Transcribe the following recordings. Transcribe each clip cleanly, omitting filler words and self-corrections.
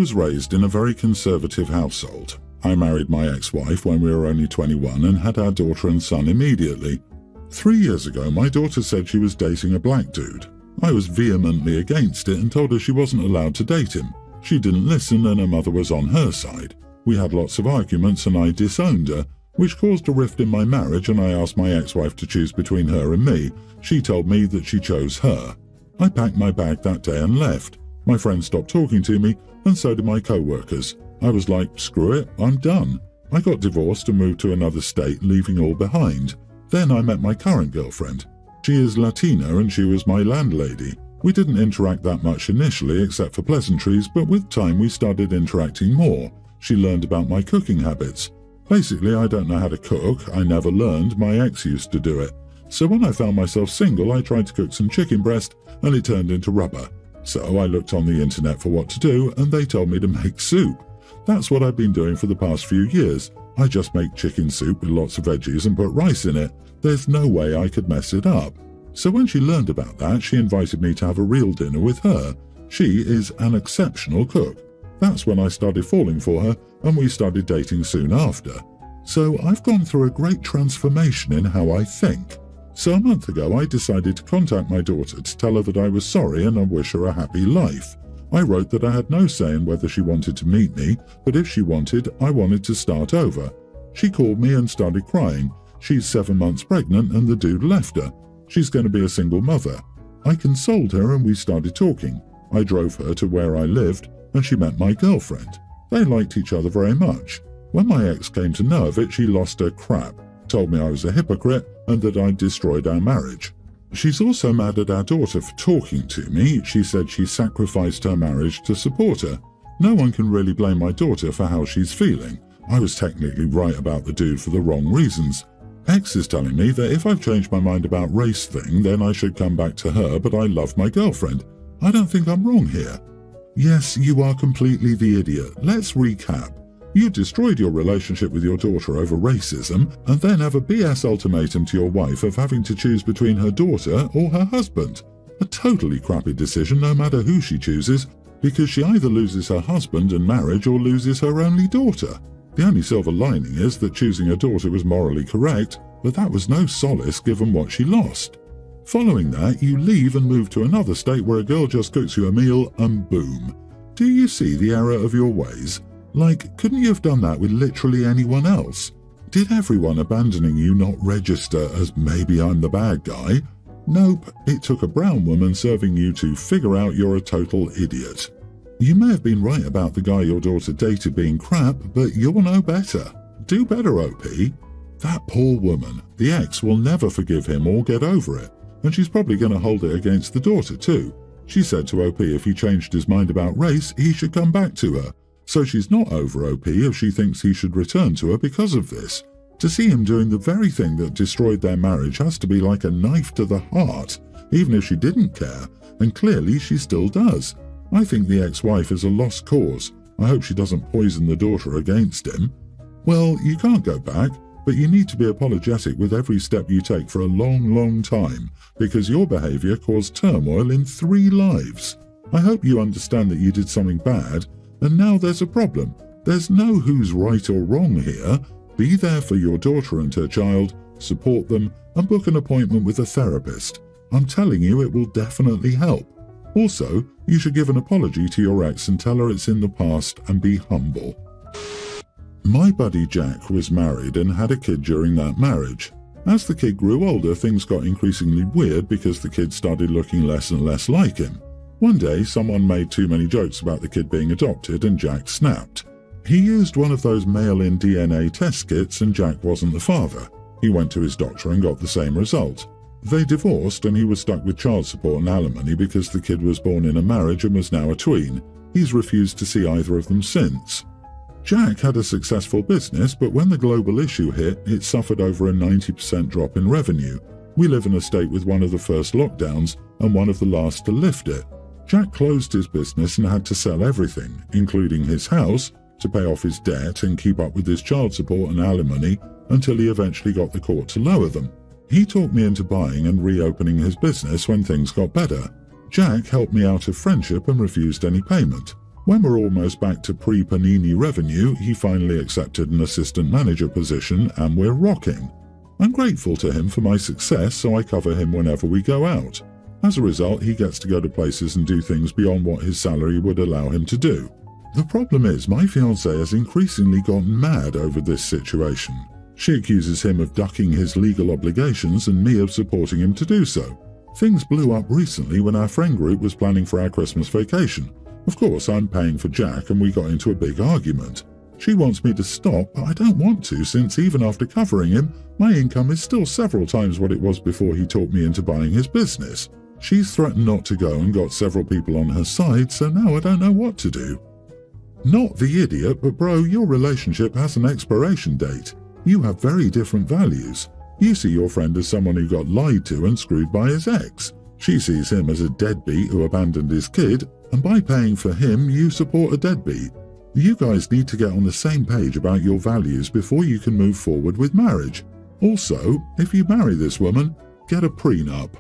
was raised in a very conservative household. I married my ex-wife when we were only 21 and had our daughter and son immediately. 3 years ago, my daughter said she was dating a black dude. I was vehemently against it and told her she wasn't allowed to date him. She didn't listen and her mother was on her side. We had lots of arguments and I disowned her, which caused a rift in my marriage, and I asked my ex-wife to choose between her and me. She told me that she chose her. I packed my bag that day and left. My friends stopped talking to me, and so did my co-workers. I was like, screw it, I'm done. I got divorced and moved to another state, leaving all behind. Then I met my current girlfriend. She is Latina and she was my landlady. We didn't interact that much initially except for pleasantries, but with time we started interacting more. She learned about my cooking habits. Basically, I don't know how to cook. I never learned. My ex used to do it. So when I found myself single, I tried to cook some chicken breast and it turned into rubber. So I looked on the internet for what to do and they told me to make soup. That's what I've been doing for the past few years. I just make chicken soup with lots of veggies and put rice in it. There's no way I could mess it up. So when she learned about that, she invited me to have a real dinner with her. She is an exceptional cook. That's when I started falling for her and we started dating soon after. So I've gone through a great transformation in how I think. So a month ago I decided to contact my daughter to tell her that I was sorry and I wish her a happy life. I wrote that I had no say in whether she wanted to meet me, but if she wanted, I wanted to start over. She called me and started crying. She's 7 months pregnant and the dude left her. She's going to be a single mother. I consoled her and we started talking. I drove her to where I lived and she met my girlfriend. They liked each other very much. When my ex came to know of it, she lost her crap, told me I was a hypocrite and that I'd destroyed our marriage. She's also mad at our daughter for talking to me. She said she sacrificed her marriage to support her. No one can really blame my daughter for how she's feeling. I was technically right about the dude for the wrong reasons. Ex is telling me that if I've changed my mind about race thing, then I should come back to her, but I love my girlfriend. I don't think I'm wrong here. Yes, you are completely the idiot. Let's recap. You destroyed your relationship with your daughter over racism and then have a BS ultimatum to your wife of having to choose between her daughter or her husband. A totally crappy decision no matter who she chooses, because she either loses her husband and marriage or loses her only daughter. The only silver lining is that choosing her daughter was morally correct, but that was no solace given what she lost. Following that, you leave and move to another state where a girl just cooks you a meal and boom. Do you see the error of your ways? Like, couldn't you have done that with literally anyone else? Did everyone abandoning you not register as maybe I'm the bad guy? Nope, it took a brown woman serving you to figure out you're a total idiot. You may have been right about the guy your daughter dated being crap, but you'll know better. Do better, OP. That poor woman, the ex will never forgive him or get over it, and she's probably going to hold it against the daughter too. She said to OP if he changed his mind about race, he should come back to her. So she's not over OP if she thinks he should return to her because of this. To see him doing the very thing that destroyed their marriage has to be like a knife to the heart, even if she didn't care, and clearly she still does. I think the ex-wife is a lost cause. I hope she doesn't poison the daughter against him. Well, you can't go back, but you need to be apologetic with every step you take for a long, long time, because your behavior caused turmoil in 3 lives. I hope you understand that you did something bad, and now there's a problem. There's no who's right or wrong here. Be there for your daughter and her child, support them, and book an appointment with a therapist. I'm telling you, it will definitely help. Also, you should give an apology to your ex and tell her it's in the past and be humble. My buddy Jack was married and had a kid during that marriage. As the kid grew older, things got increasingly weird because the kid started looking less and less like him. One day, someone made too many jokes about the kid being adopted and Jack snapped. He used one of those mail-in DNA test kits and Jack wasn't the father. He went to his doctor and got the same result. They divorced and he was stuck with child support and alimony because the kid was born in a marriage and was now a tween. He's refused to see either of them since. Jack had a successful business, but when the global issue hit, it suffered over a 90% drop in revenue. We live in a state with one of the first lockdowns and one of the last to lift it. Jack closed his business and had to sell everything, including his house, to pay off his debt and keep up with his child support and alimony until he eventually got the court to lower them. He talked me into buying and reopening his business when things got better. Jack helped me out of friendship and refused any payment. When we're almost back to pre-Panini revenue, he finally accepted an assistant manager position and we're rocking. I'm grateful to him for my success, so I cover him whenever we go out. As a result, he gets to go to places and do things beyond what his salary would allow him to do. The problem is, my fiancée has increasingly gotten mad over this situation. She accuses him of ducking his legal obligations and me of supporting him to do so. Things blew up recently when our friend group was planning for our Christmas vacation. Of course, I'm paying for Jack and we got into a big argument. She wants me to stop, but I don't want to, since even after covering him, my income is still several times what it was before he talked me into buying his business. She's threatened not to go and got several people on her side, so now I don't know what to do. Not the idiot, but bro, your relationship has an expiration date. You have very different values. You see your friend as someone who got lied to and screwed by his ex. She sees him as a deadbeat who abandoned his kid, and by paying for him, you support a deadbeat. You guys need to get on the same page about your values before you can move forward with marriage. Also, if you marry this woman, get a prenup.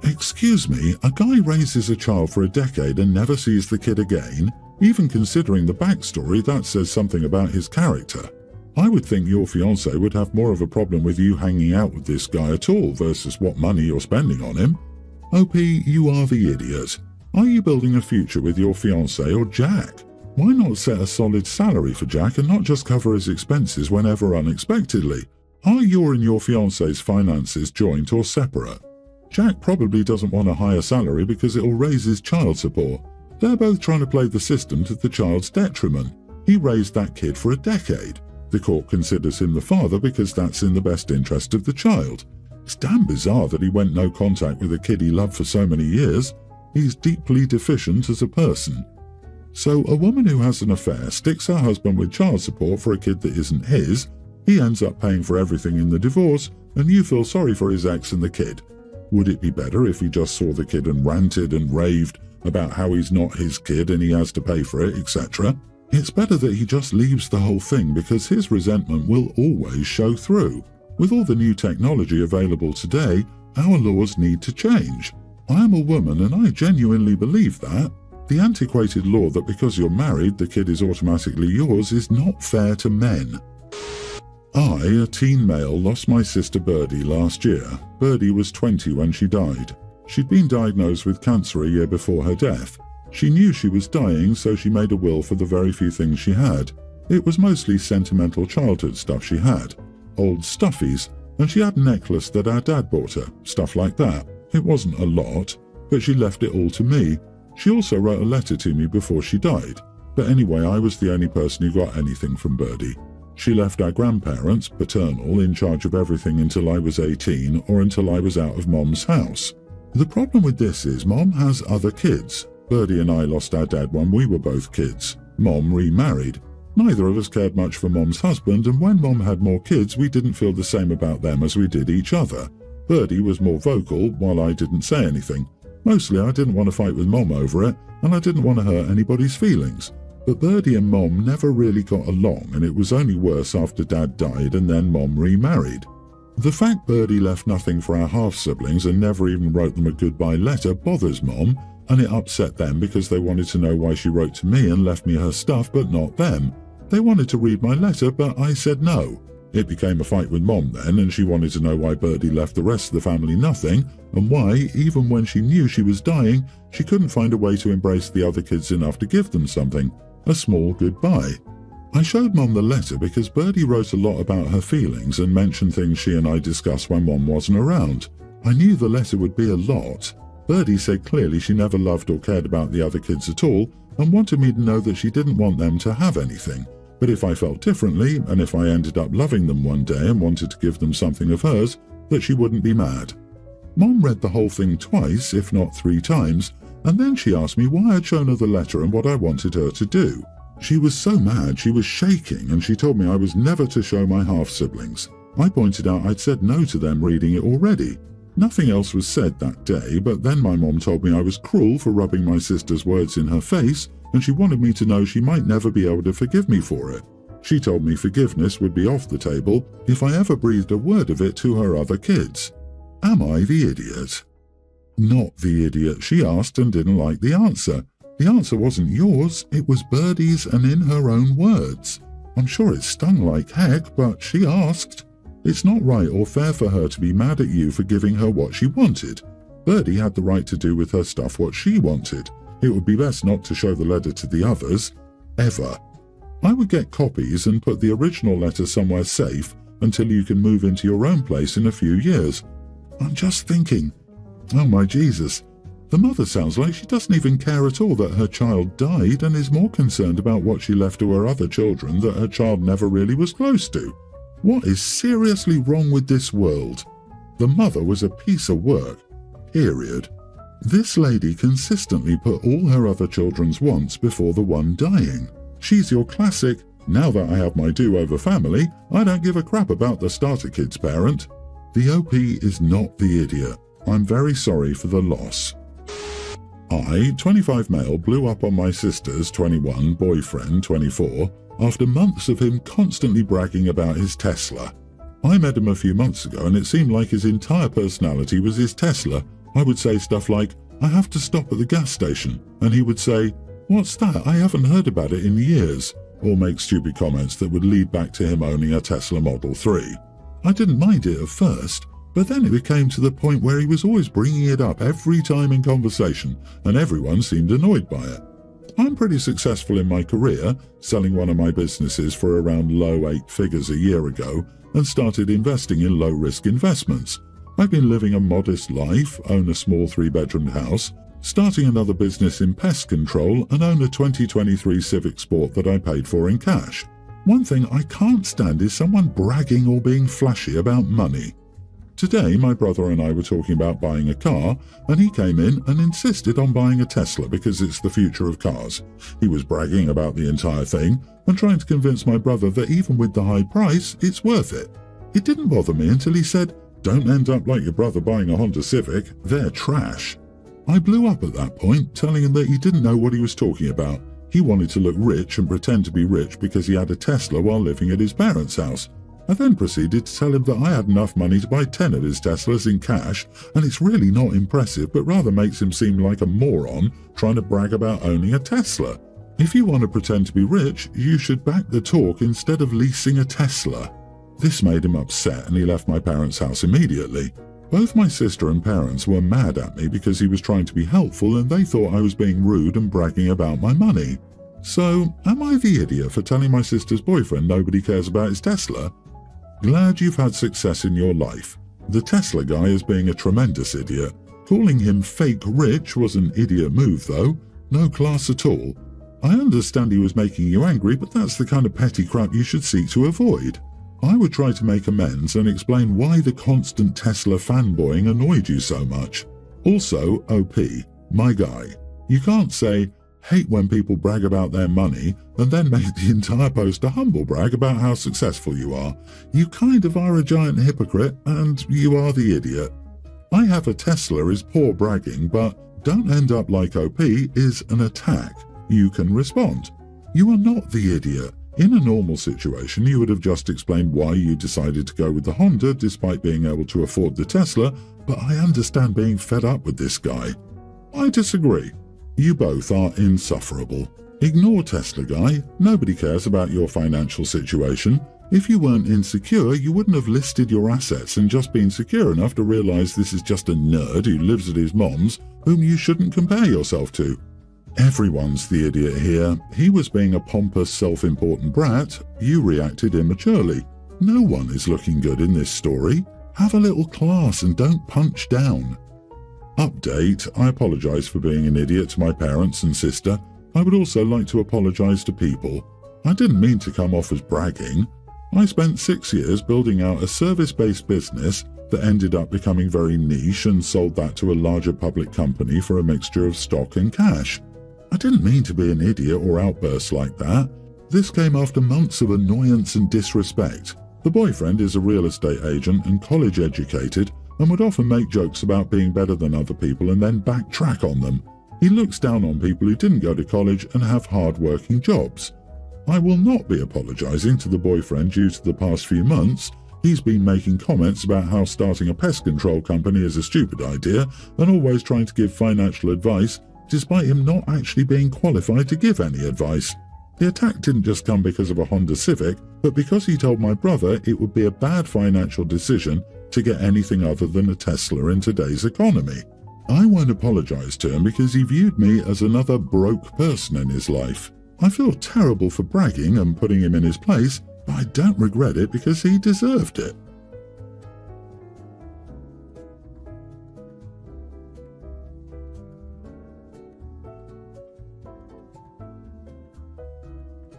Excuse me, a guy raises a child for a decade and never sees the kid again? Even considering the backstory, that says something about his character. I would think your fiancé would have more of a problem with you hanging out with this guy at all versus what money you're spending on him. OP, you are the idiot. Are you building a future with your fiancé or Jack? Why not set a solid salary for Jack and not just cover his expenses whenever unexpectedly? Are your and your fiancé's finances joint or separate? Jack probably doesn't want a higher salary because it'll raise his child support. They're both trying to play the system to the child's detriment. He raised that kid for a decade. The court considers him the father because that's in the best interest of the child. It's damn bizarre that he went no contact with a kid he loved for so many years. He's deeply deficient as a person. So a woman who has an affair sticks her husband with child support for a kid that isn't his, he ends up paying for everything in the divorce, and you feel sorry for his ex and the kid. Would it be better if he just saw the kid and ranted and raved about how he's not his kid and he has to pay for it, etc.? It's better that he just leaves the whole thing because his resentment will always show through. With all the new technology available today, our laws need to change. I am a woman and I genuinely believe that. The antiquated law that because you're married, the kid is automatically yours is not fair to men. I, a teen male, lost my sister Birdie last year. Birdie was 20 when she died. She'd been diagnosed with cancer a year before her death. She knew she was dying, so she made a will for the very few things she had. It was mostly sentimental childhood stuff she had. Old stuffies, and she had a necklace that our dad bought her, stuff like that. It wasn't a lot, but she left it all to me. She also wrote a letter to me before she died. But anyway, I was the only person who got anything from Birdie. She left our grandparents, paternal, in charge of everything until I was 18 or until I was out of Mom's house. The problem with this is Mom has other kids. Birdie and I lost our dad when we were both kids. Mom remarried. Neither of us cared much for Mom's husband, and when Mom had more kids, we didn't feel the same about them as we did each other. Birdie was more vocal, while I didn't say anything. Mostly I didn't want to fight with Mom over it, and I didn't want to hurt anybody's feelings. But Birdie and Mom never really got along, and it was only worse after Dad died and then Mom remarried. The fact Birdie left nothing for our half-siblings and never even wrote them a goodbye letter bothers Mom, and it upset them because they wanted to know why she wrote to me and left me her stuff but not them. They wanted to read my letter, but I said no. It became a fight with Mom then, and she wanted to know why Birdie left the rest of the family nothing, and why, even when she knew she was dying, she couldn't find a way to embrace the other kids enough to give them something. A small goodbye. I showed Mom the letter because Birdie wrote a lot about her feelings and mentioned things she and I discussed when Mom wasn't around. I knew the letter would be a lot. Birdie said clearly she never loved or cared about the other kids at all and wanted me to know that she didn't want them to have anything. But if I felt differently, and if I ended up loving them one day and wanted to give them something of hers, that she wouldn't be mad. Mom read the whole thing twice, if not 3 times, and then she asked me why I'd shown her the letter and what I wanted her to do. She was so mad she was shaking, and she told me I was never to show my half-siblings. I pointed out I'd said no to them reading it already. Nothing else was said that day, but then my mom told me I was cruel for rubbing my sister's words in her face, and she wanted me to know she might never be able to forgive me for it. She told me forgiveness would be off the table if I ever breathed a word of it to her other kids. Am I the idiot? Not the idiot, she asked and didn't like the answer. The answer wasn't yours, it was Birdie's, and in her own words. I'm sure it stung like heck, but she asked. It's not right or fair for her to be mad at you for giving her what she wanted. Birdie had the right to do with her stuff what she wanted. It would be best not to show the letter to the others. Ever. I would get copies and put the original letter somewhere safe until you can move into your own place in a few years. I'm just thinking, oh my Jesus, the mother sounds like she doesn't even care at all that her child died and is more concerned about what she left to her other children that her child never really was close to. What is seriously wrong with this world? The mother was a piece of work. Period. This lady consistently put all her other children's wants before the one dying. She's your classic, now that I have my do-over family, I don't give a crap about the starter kid's parent. The OP is not the idiot. I'm very sorry for the loss. I, 25 male, blew up on my sister's 21 boyfriend, 24, after months of him constantly bragging about his Tesla. I met him a few months ago and it seemed like his entire personality was his Tesla. I would say stuff like, I have to stop at the gas station, and he would say, what's that? I haven't heard about it in years, or make stupid comments that would lead back to him owning a Tesla Model 3. I didn't mind it at first, but then it became to the point where he was always bringing it up every time in conversation, and everyone seemed annoyed by it. I'm pretty successful in my career, selling one of my businesses for around low 8 figures a year ago, and started investing in low-risk investments. I've been living a modest life, own a small 3-bedroom house, starting another business in pest control, and own a 2023 Civic Sport that I paid for in cash. One thing I can't stand is someone bragging or being flashy about money. Today, my brother and I were talking about buying a car, and he came in and insisted on buying a Tesla because it's the future of cars. He was bragging about the entire thing and trying to convince my brother that even with the high price, it's worth it. It didn't bother me until he said, don't end up like your brother buying a Honda Civic, they're trash. I blew up at that point, telling him that he didn't know what he was talking about. He wanted to look rich and pretend to be rich because he had a Tesla while living at his parents' house. I then proceeded to tell him that I had enough money to buy 10 of his Teslas in cash, and it's really not impressive, but rather makes him seem like a moron trying to brag about owning a Tesla. If you want to pretend to be rich, you should back the talk instead of leasing a Tesla. This made him upset and he left my parents' house immediately. Both my sister and parents were mad at me because he was trying to be helpful and they thought I was being rude and bragging about my money. So, am I the idiot for telling my sister's boyfriend nobody cares about his Tesla? Glad you've had success in your life. The Tesla guy is being a tremendous idiot. Calling him fake rich was an idiot move though. No class at all. I understand he was making you angry, but that's the kind of petty crap you should seek to avoid. I would try to make amends and explain why the constant Tesla fanboying annoyed you so much. Also, OP, my guy, you can't say, hate when people brag about their money, and then make the entire post a humble brag about how successful you are. You kind of are a giant hypocrite, and you are the idiot. I have a Tesla is poor bragging, but don't end up like OP is an attack. You can respond. You are not the idiot. In a normal situation, you would have just explained why you decided to go with the Honda despite being able to afford the Tesla, but I understand being fed up with this guy. I disagree. You both are insufferable. Ignore Tesla guy. Nobody cares about your financial situation. If you weren't insecure, you wouldn't have listed your assets and just been secure enough to realize this is just a nerd who lives at his mom's, whom you shouldn't compare yourself to. Everyone's the idiot here. He was being a pompous, self-important brat. You reacted immaturely. No one is looking good in this story. Have a little class and don't punch down. Update. I apologize for being an idiot to my parents and sister. I would also like to apologize to people. I didn't mean to come off as bragging. I spent 6 years building out a service-based business that ended up becoming very niche and sold that to a larger public company for a mixture of stock and cash. I didn't mean to be an idiot or outburst like that. This came after months of annoyance and disrespect. The boyfriend is a real estate agent and college educated and would often make jokes about being better than other people and then backtrack on them. He looks down on people who didn't go to college and have hard-working jobs. I will not be apologizing to the boyfriend due to the past few months. He's been making comments about how starting a pest control company is a stupid idea and always trying to give financial advice despite him not actually being qualified to give any advice. The attack didn't just come because of a Honda Civic, but because he told my brother it would be a bad financial decision to get anything other than a Tesla in today's economy. I won't apologize to him because he viewed me as another broke person in his life. I feel terrible for bragging and putting him in his place, but I don't regret it because he deserved it.